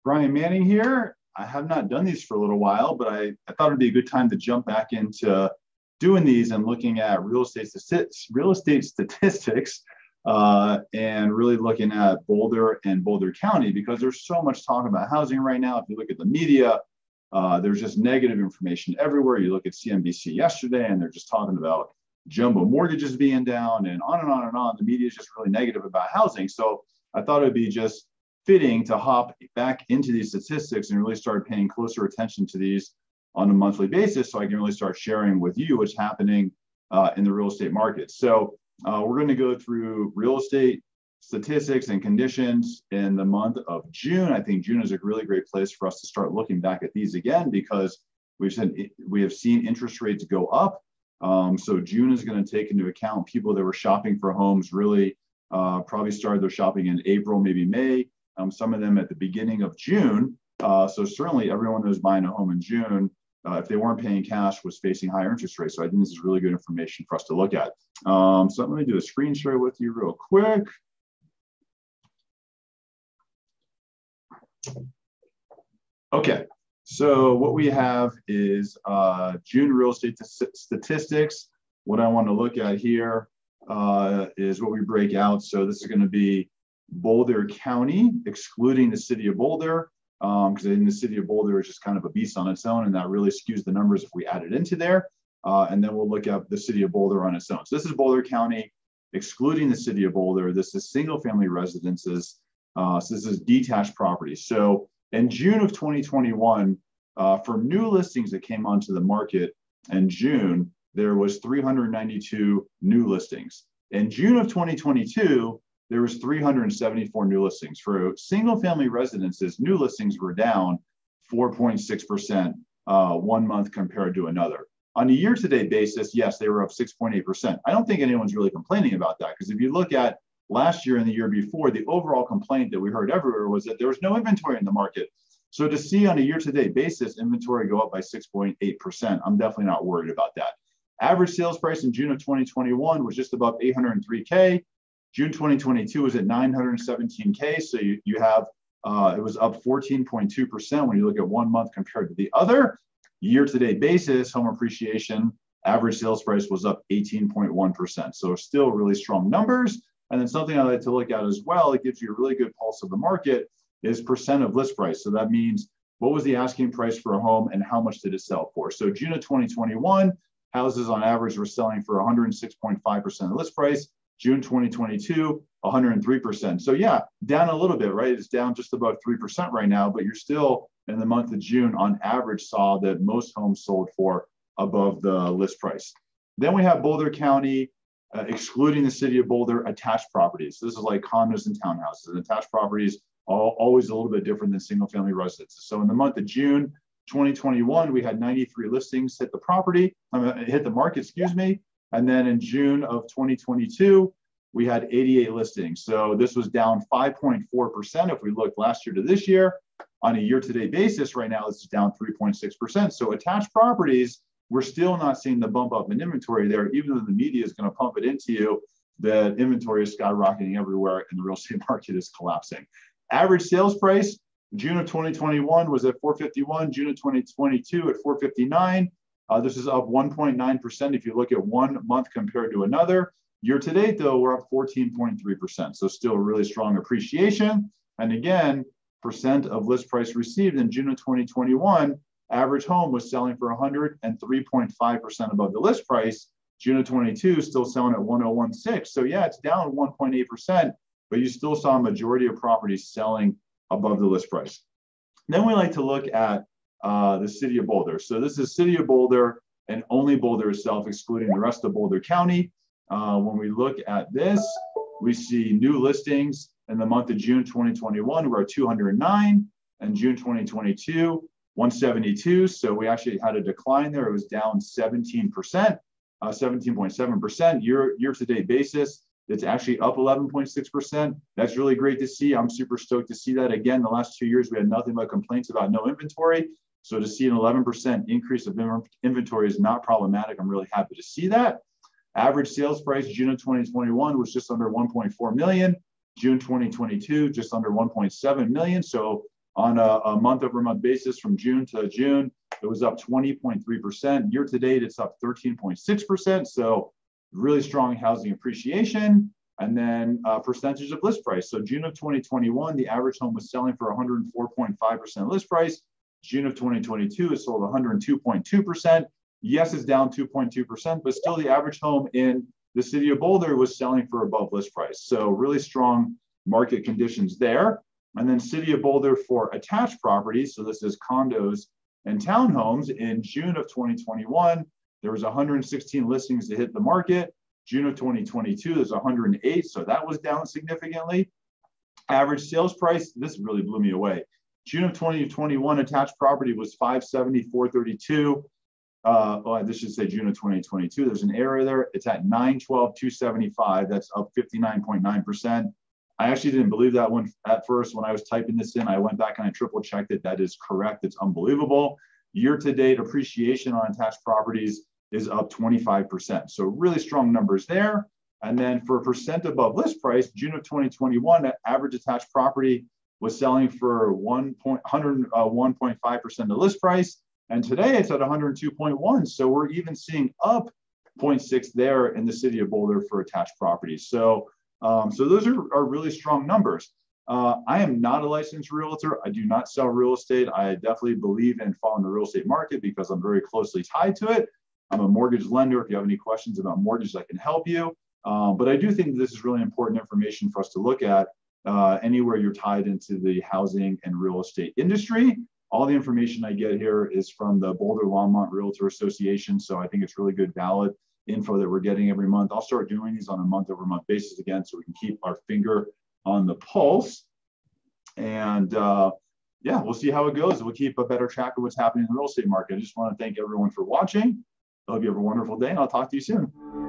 Brian Manning here. I have not done these for a little while, but I thought it'd be a good time to jump back into doing these and looking at real estate statistics, and really looking at Boulder and Boulder County, because there's so much talk about housing right now. If you look at the media, there's just negative information everywhere. You look at CNBC yesterday, and they're just talking about jumbo mortgages being down and on and on and on. The media is just really negative about housing. So I thought it'd be just fitting to hop back into these statistics and really start paying closer attention to these on a monthly basis, so I can really start sharing with you what's happening in the real estate market. So we're going to go through real estate statistics and conditions in the month of June. I think June is a really great place for us to start looking back at these again, because we have seen interest rates go up. So June is going to take into account people that were shopping for homes really probably started their shopping in April, maybe May. Some of them at the beginning of June. So certainly everyone that was buying a home in June, if they weren't paying cash, was facing higher interest rates. So I think this is really good information for us to look at. So I'm going to do a screen share with you real quick. Okay, so what we have is June real estate statistics. What I want to look at here is what we break out. So this is going to be Boulder County, excluding the city of Boulder, because I think the city of Boulder is just kind of a beast on its own, and that really skews the numbers if we add it into there. And then we'll look at the city of Boulder on its own. So this is Boulder County, excluding the city of Boulder. This is single-family residences. So this is detached properties. So in June of 2021, for new listings that came onto the market in June, there was 392 new listings. In June of 2022, there was 374 new listings. For single-family residences, new listings were down 4.6% 1 month compared to another. On a year-to-date basis, yes, they were up 6.8%. I don't think anyone's really complaining about that, because if you look at last year and the year before, the overall complaint that we heard everywhere was that there was no inventory in the market. So to see on a year-to-date basis inventory go up by 6.8%, I'm definitely not worried about that. Average sales price in June of 2021 was just above 803K. June 2022 was at 917K. So you have, it was up 14.2% when you look at 1 month compared to the other. Year-to-date basis, home appreciation, average sales price was up 18.1%. So still really strong numbers. And then something I like to look at as well, it gives you a really good pulse of the market, is percent of list price. So that means what was the asking price for a home and how much did it sell for? So June of 2021, houses on average were selling for 106.5% of list price. June 2022, 103%. So yeah, down a little bit, right? It's down just about 3% right now, but you're still in the month of June on average saw that most homes sold for above the list price. Then we have Boulder County, excluding the city of Boulder, attached properties. This is like condos and townhouses. And attached properties are always a little bit different than single family residences. So in the month of June 2021, we had 93 listings hit the market, excuse me. And then in June of 2022, we had 88 listings. So this was down 5.4% if we looked last year to this year. On a year-to-date basis, right now, this is down 3.6%. So attached properties, we're still not seeing the bump up in inventory there, even though the media is going to pump it into you that inventory is skyrocketing everywhere and the real estate market is collapsing. Average sales price, June of 2021 was at 451, June of 2022 at 459. This is up 1.9% if you look at 1 month compared to another. Year to date, though, we're up 14.3%. So still really strong appreciation. And again, percent of list price received in June of 2021, average home was selling for 103.5% above the list price. June of 22, still selling at 101.6. So yeah, it's down 1.8%, but you still saw a majority of properties selling above the list price. Then we like to look at the city of Boulder. So this is city of Boulder and only Boulder itself, excluding the rest of Boulder County. When we look at this, we see new listings in the month of June 2021, we're at 209, and June 2022, 172. So we actually had a decline there. It was down 17%, 17.7%. Year-to-date basis, it's actually up 11.6%. That's really great to see. I'm super stoked to see that. Again, the last 2 years, we had nothing but complaints about no inventory. So to see an 11% increase of inventory is not problematic. I'm really happy to see that. Average sales price June of 2021 was just under 1.4 million. June 2022, just under 1.7 million. So On a month-over-month basis from June to June, it was up 20.3%. Year to date, it's up 13.6%. So really strong housing appreciation. And then percentage of list price. So June of 2021, the average home was selling for 104.5% list price. June of 2022, it sold 102.2%. Yes, it's down 2.2%, but still the average home in the city of Boulder was selling for above list price. So really strong market conditions there. And then city of Boulder for attached properties. So this is condos and townhomes. In June of 2021, there was 116 listings that hit the market. June of 2022, there's 108. So that was down significantly. Average sales price, this really blew me away. June of 2021, attached property was 570,432. Well, this should say June of 2022. There's an error there. It's at 912,275. That's up 59.9%. I actually didn't believe that one at first when I was typing this in. I went back and I triple checked it. That is correct. It's unbelievable. Year to date appreciation on attached properties is up 25%. So really strong numbers there. And then for percent above list price, June of 2021, average attached property was selling for 101.5% of list price. And today it's at 102.1. So we're even seeing up 0.6 there in the city of Boulder for attached properties. So those are really strong numbers. I am not a licensed realtor. I do not sell real estate. I definitely believe in following the real estate market because I'm very closely tied to it. I'm a mortgage lender. If you have any questions about mortgages, I can help you. But I do think this is really important information for us to look at anywhere you're tied into the housing and real estate industry. All the information I get here is from the Boulder Longmont Realtor Association. So I think it's really good, valid info that we're getting every month. I'll start doing these on a month-over-month basis again so we can keep our finger on the pulse. And yeah, we'll see how it goes. We'll keep a better track of what's happening in the real estate market. I just want to thank everyone for watching. I hope you have a wonderful day, and I'll talk to you soon.